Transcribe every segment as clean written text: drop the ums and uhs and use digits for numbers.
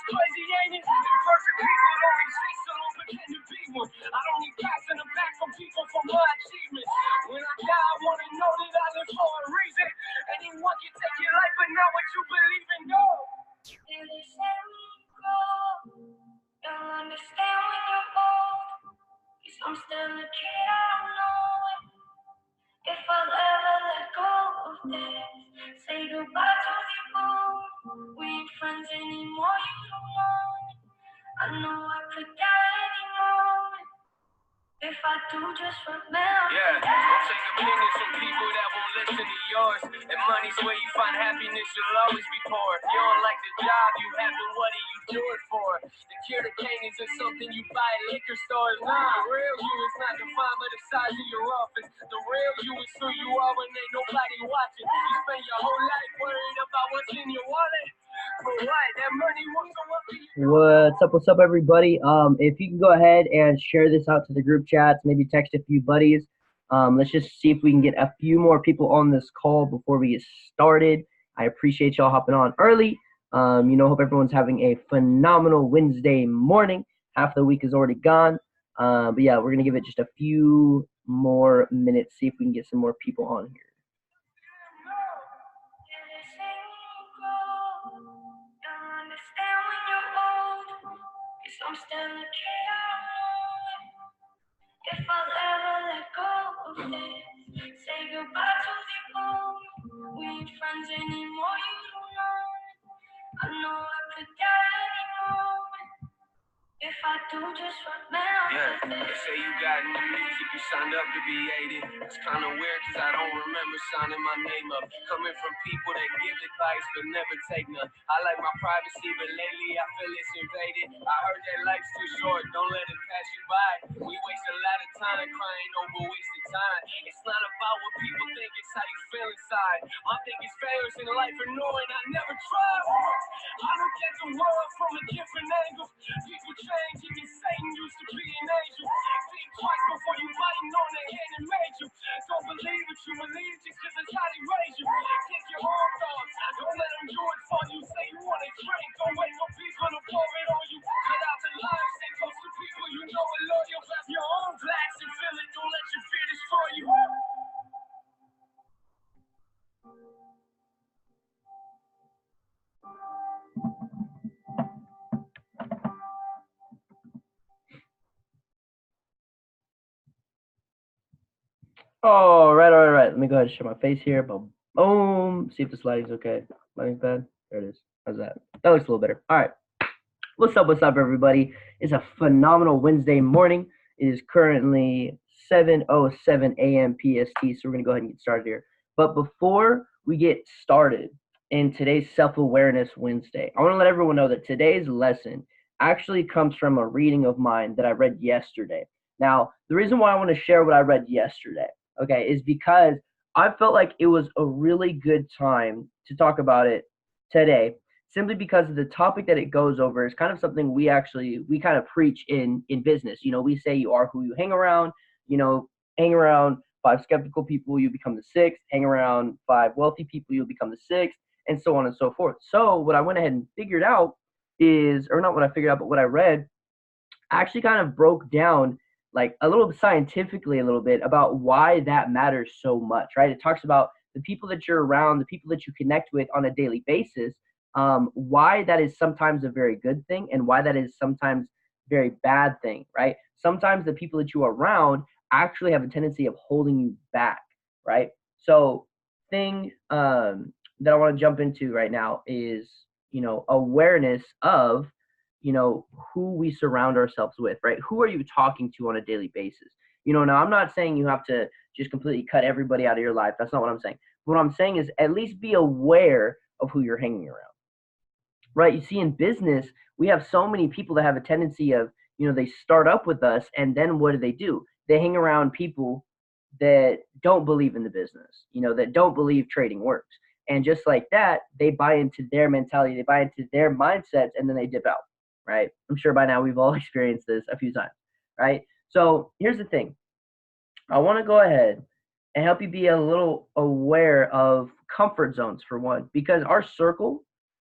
It's crazy, ain't it? Imperfect people don't exist, so don't pretend to be one. I don't need pats in the back from people for my achievements. When I die, I want to know that I live for a reason. Anyone can take your life, but not what you believe in, no. They say when you grow, you'll understand when you're old. Cause I'm still a kid, I don't know if I'll ever let go of this. Say goodbye to the old. We ain't friends anymore, you don't know it. I know I could die any moment. If I do, just remember. Yeah, don't take opinions from people that won't listen to yours. And money's where you find happiness, you'll always be poor. If you don't like the job you have, then what do you do it for? The cure to pain isn't something you buy at liquor stores. Nah, the real you is not defined by the size of your office. The real you is who you are when ain't nobody watching. You spend your whole life worried about what's in your wallet. For what? That money won't go up to you. What's up, everybody? If you can go ahead and share this out to the group chats, maybe text a few buddies. Let's just see if we can get a few more people on this call before we get started. I appreciate y'all hopping on early. Hope everyone's having a phenomenal Wednesday morning. Half the week is already gone. But yeah, we're gonna give it just a few more minutes, see if we can get some more people on here. I'm still a kid, I don't know if I'll ever let go of this. Say goodbye to the old. We ain't friends anymore, you don't know it. I know I could die any moment. If I do, just remember. Yeah, they say you got new music, you signed up to be 80. It's kind of weird because I don't remember signing my name up. Coming from people that give advice but never take none. I like my privacy, but lately I feel it's invaded. I heard that life's too short, don't let it pass you by. We waste a lot of time crying over wasted time. It's not about what people think, it's how you feel inside. My biggest failures in life are knowing I never tried. I look at the world from a different angle. People change, even Satan used to be an angel. Think twice before you biting on the hand and made you. Don't believe what you believe just because it's how they raise you. Take your own thoughts, don't let them do it for you. Say you want to drink, don't wait for people to pour it on you. Get out the line, stay close to people you know are loyal. Have your own glass and fill it, don't let your fear destroy you. All right. Let me go ahead and show my face here. Boom. See if the lighting's okay. Lighting's bad. There it is. How's that? That looks a little better. All right. What's up, everybody? It's a phenomenal Wednesday morning. It is currently 7:07 a.m. PST, so we're going to go ahead and get started here. But before we get started in today's Self-Awareness Wednesday, I want to let everyone know that today's lesson actually comes from a reading of mine that I read yesterday. Now, the reason why I want to share what I read yesterday, okay, is because I felt like it was a really good time to talk about it today, simply because of the topic that it goes over is kind of something we kind of preach in business. We say you are who you hang around. Hang around 5 skeptical people, you become the 6th. Hang around 5 wealthy people, you'll become the 6th, and so on and so forth. So what I went ahead and figured out is, or not what I figured out, but what I read actually kind of broke down like a little scientifically a little bit about why that matters so much, right? It talks about the people that you're around, the people that you connect with on a daily basis, why that is sometimes a very good thing and why that is sometimes very bad thing, right? Sometimes the people that you are around actually have a tendency of holding you back, right? So thing that I want to jump into right now is, awareness of, who we surround ourselves with, right? Who are you talking to on a daily basis? Now I'm not saying you have to just completely cut everybody out of your life. That's not what I'm saying. What I'm saying is at least be aware of who you're hanging around, right? You see, in business, we have so many people that have a tendency of, they start up with us and then what do? They hang around people that don't believe in the business, that don't believe trading works. And just like that, they buy into their mentality, they buy into their mindsets, and then they dip out, right? I'm sure by now we've all experienced this a few times, right? So here's the thing. I want to go ahead and help you be a little aware of comfort zones, for one, because our circle,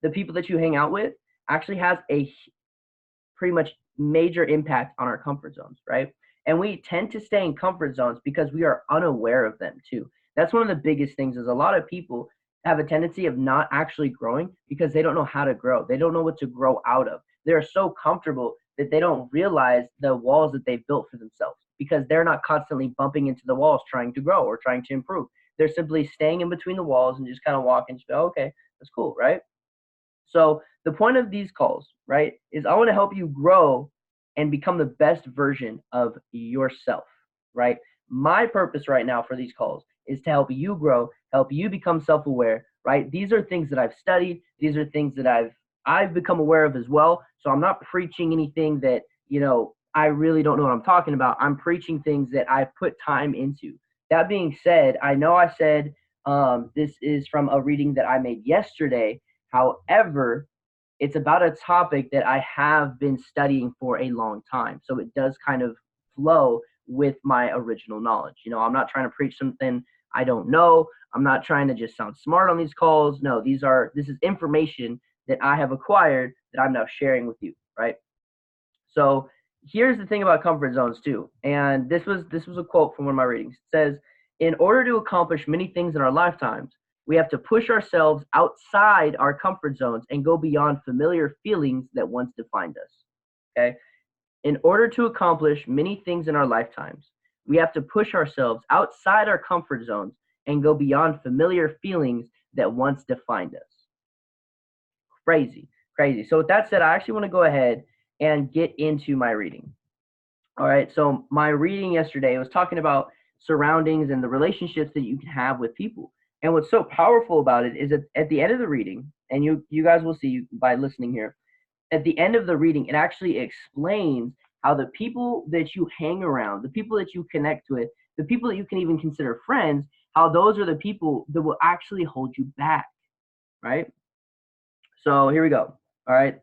the people that you hang out with, actually has a pretty much major impact on our comfort zones, right? And we tend to stay in comfort zones because we are unaware of them too. That's one of the biggest things is a lot of people have a tendency of not actually growing because they don't know how to grow. They don't know what to grow out of. They're so comfortable that they don't realize the walls that they've built for themselves because they're not constantly bumping into the walls trying to grow or trying to improve. They're simply staying in between the walls and just kind of walking, just go, okay, that's cool, right? So the point of these calls, right, is I want to help you grow and become the best version of yourself, right? My purpose right now for these calls is to help you grow, help you become self-aware, right? These are things that I've studied, these are things that I've become aware of as well. So I'm not preaching anything that, I really don't know what I'm talking about. I'm preaching things that I've put time into. That being said, I know I said this is from a reading that I made yesterday. However, it's about a topic that I have been studying for a long time. So it does kind of flow with my original knowledge. I'm not trying to preach something I don't know. I'm not trying to just sound smart on these calls. No, this is information that I have acquired that I'm now sharing with you, right? So here's the thing about comfort zones too. And this was a quote from one of my readings. It says, in order to accomplish many things in our lifetimes, we have to push ourselves outside our comfort zones and go beyond familiar feelings that once defined us. Okay? In order to accomplish many things in our lifetimes, we have to push ourselves outside our comfort zones and go beyond familiar feelings that once defined us. Crazy, crazy. So with that said, I actually want to go ahead and get into my reading. All right, so my reading yesterday was talking about surroundings and the relationships that you can have with people. And what's so powerful about it is that at the end of the reading, and you guys will see by listening here, at the end of the reading, it actually explains how the people that you hang around, the people that you connect with, the people that you can even consider friends, how those are the people that will actually hold you back, right? So here we go. All right.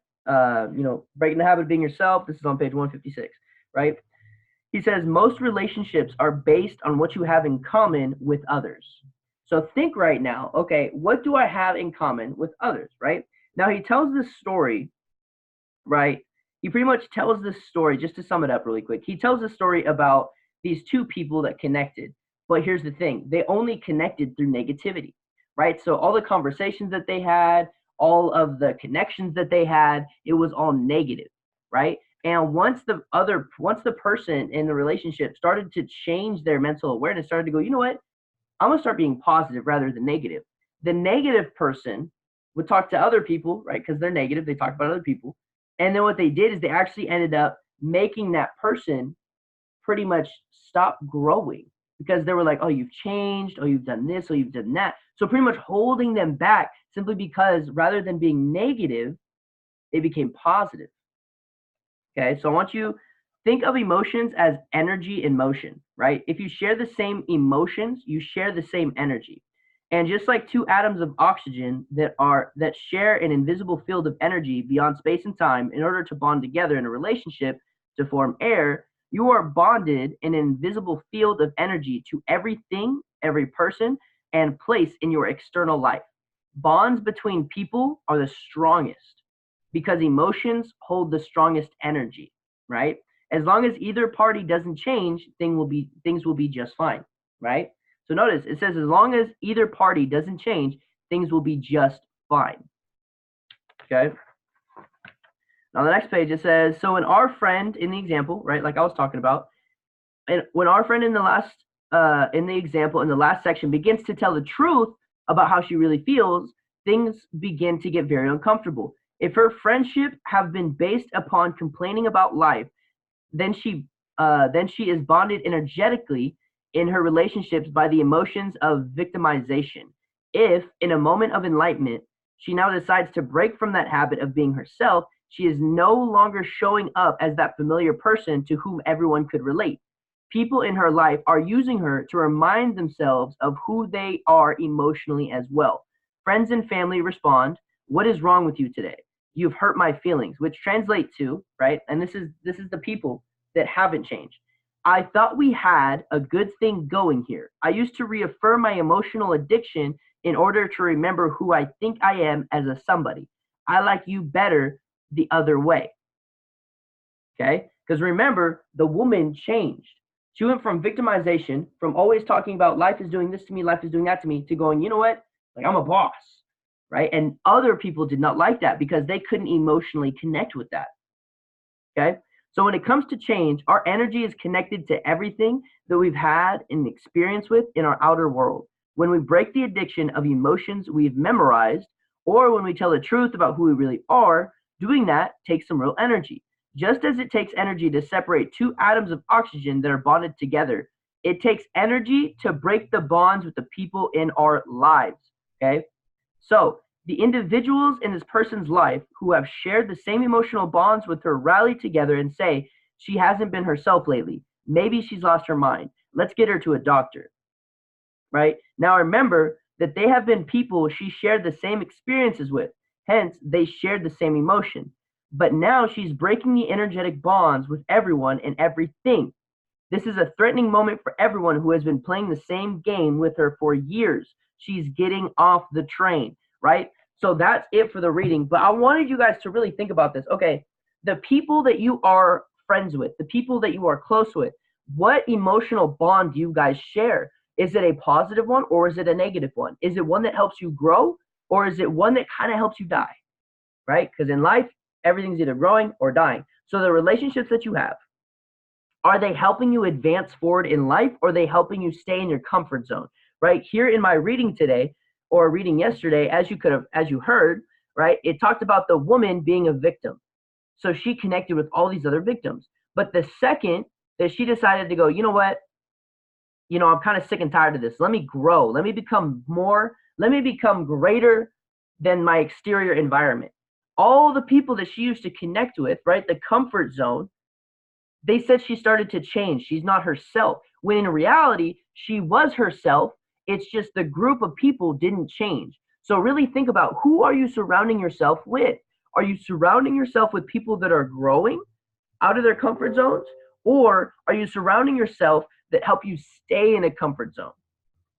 Breaking the habit of being yourself. This is on page 156, right? He says most relationships are based on what you have in common with others. So think right now, okay, what do I have in common with others, right? Now he tells this story, right? He pretty much tells this story, just to sum it up really quick. He tells this story about these two people that connected. But here's the thing, they only connected through negativity, right? So all the conversations that they had, all of the connections that they had, it was all negative, right? And once the person in the relationship started to change their mental awareness, started to go, you know what? I'm gonna start being positive rather than negative. The negative person would talk to other people, right? Because they're negative, they talk about other people. And then what they did is they actually ended up making that person pretty much stop growing because they were like, oh, you've changed, oh, you've done this, oh, you've done that. So pretty much holding them back simply because rather than being negative, they became positive. Okay, so I want you think of emotions as energy in motion, right? If you share the same emotions, you share the same energy. And just like two atoms of oxygen that share an invisible field of energy beyond space and time in order to bond together in a relationship to form air, you are bonded in an invisible field of energy to everything, every person, and place in your external life. Bonds between people are the strongest because emotions hold the strongest energy, right? As long as either party doesn't change, things will be just fine, right? So notice it says as long as either party doesn't change, things will be just fine. Okay. On the next page it says, so when our friend in the example, right, like I was talking about, and when our friend in the example in the last section begins to tell the truth about how she really feels, things begin to get very uncomfortable. If her friendship have been based upon complaining about life, then she is bonded energetically in her relationships by the emotions of victimization. If, in a moment of enlightenment, she now decides to break from that habit of being herself, she is no longer showing up as that familiar person to whom everyone could relate. People in her life are using her to remind themselves of who they are emotionally as well. Friends and family respond, "What is wrong with you today? You've hurt my feelings," which translate to, right? And this is the people that haven't changed. "I thought we had a good thing going here. I used to reaffirm my emotional addiction in order to remember who I think I am as a somebody. I like you better the other way. Okay? Because remember, the woman changed. She went from victimization, from always talking about life is doing this to me, life is doing that to me, to going, you know what? Like, I'm a boss, right? And other people did not like that because they couldn't emotionally connect with that. Okay? So when it comes to change, our energy is connected to everything that we've had and experience with in our outer world. When we break the addiction of emotions we've memorized, or when we tell the truth about who we really are, doing that takes some real energy. Just as it takes energy to separate two atoms of oxygen that are bonded together, it takes energy to break the bonds with the people in our lives. Okay? So the individuals in this person's life who have shared the same emotional bonds with her rally together and say, she hasn't been herself lately. Maybe she's lost her mind. Let's get her to a doctor. Right? Now remember that they have been people she shared the same experiences with. Hence, they shared the same emotion. But now she's breaking the energetic bonds with everyone and everything. This is a threatening moment for everyone who has been playing the same game with her for years. She's getting off the train, right? So that's it for the reading. But I wanted you guys to really think about this. Okay, the people that you are friends with, the people that you are close with, what emotional bond do you guys share? Is it a positive one or is it a negative one? Is it one that helps you grow or is it one that kind of helps you die, right? Because in life, everything's either growing or dying. So the relationships that you have, are they helping you advance forward in life or are they helping you stay in your comfort zone? Right here in my reading today or reading yesterday, as you heard, right, it talked about the woman being a victim. So she connected with all these other victims. But the second that she decided to go, you know what, I'm kind of sick and tired of this. Let me grow. Let me become greater than my exterior environment. All the people that she used to connect with, right, the comfort zone, they said she started to change. She's not herself. When in reality, she was herself. It's just the group of people didn't change. So really think about, who are you surrounding yourself with? Are you surrounding yourself with people that are growing out of their comfort zones? Or are you surrounding yourself that help you stay in a comfort zone?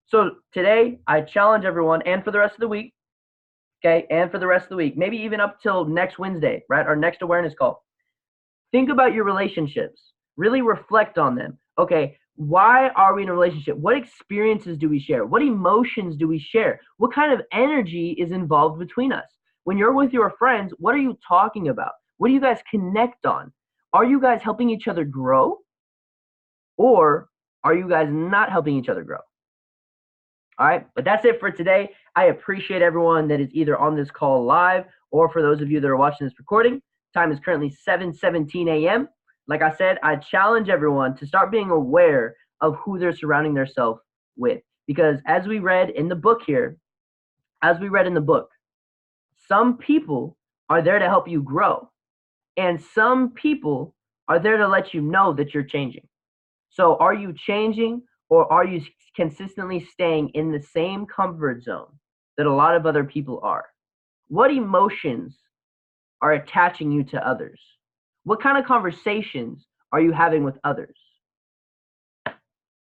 So today, I challenge everyone, and for the rest of the week, okay, and for the rest of the week, maybe even up till next Wednesday, right, our next awareness call, think about your relationships. Really reflect on them. Okay, why are we in a relationship? What experiences do we share? What emotions do we share? What kind of energy is involved between us? When you're with your friends, what are you talking about? What do you guys connect on? Are you guys helping each other grow? Or are you guys not helping each other grow? All right, but that's it for today. I appreciate everyone that is either on this call live or for those of you that are watching this recording. Time is currently 7:17 a.m. Like I said, I challenge everyone to start being aware of who they're surrounding themselves with. Because as we read in the book, some people are there to help you grow. And some people are there to let you know that you're changing. So are you changing or are you consistently staying in the same comfort zone that a lot of other people are? What emotions are attaching you to others? What kind of conversations are you having with others?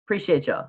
Appreciate y'all.